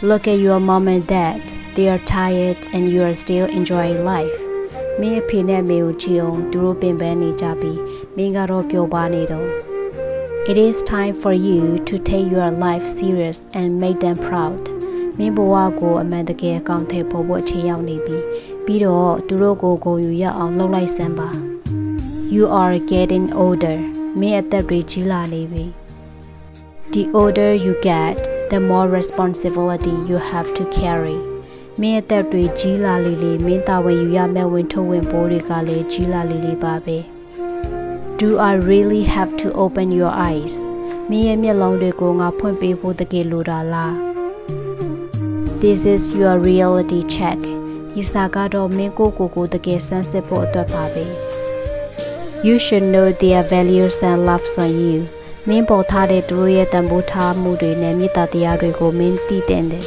Look at your mom and dad. They are tired and you are still enjoying life. မင်းအဖေနဲ့မေကိုကြည့်အောင်သူတို့ပင်ပန်းနေကြပြီးမင်းကတော့ပျော်ပါနေတော့ It is time for you to take your life serious and make them proud. မင်းဘဝကိုအမှန်တကယ်အကောင့်ထဲပေါ်ဖို့အခြေရောက်နေပြီပြီးတော့သူတို့ကိုဂုဏ်ယူရအောင်လုပ်လိုက်စမ်းပါ You are getting older. မင်းအသက်တွေကြီးလာနေပြီ The older you get, the more responsibility you have to carry. မင်းအသက်တွေကြီးလာလေလေမင်းတာဝန်ယူရမယ့်ဝန်ထုတ်ဝန်ပိုးတွေကလည်းကြီးလာလေလေပါပဲ Do I really have to open your eyes? မင်းရဲ့မျက်လုံးတွေကိုငါဖွင့်ပေးဖို့တကယ်လိုတာလား This is your reality check. ဒီစာကတော့မင်းကိုတကယ်စမ်းစစ်ဖို့အတွက်ပါပဲ You should know their values and loves on you. မင်းပေါ်ထားတဲ့သူတို့ရဲ့တန်ဖိုးထားမှုတွေနဲ့မေတ္တာတရားတွေကိုမင်းသိတဲ့တယ်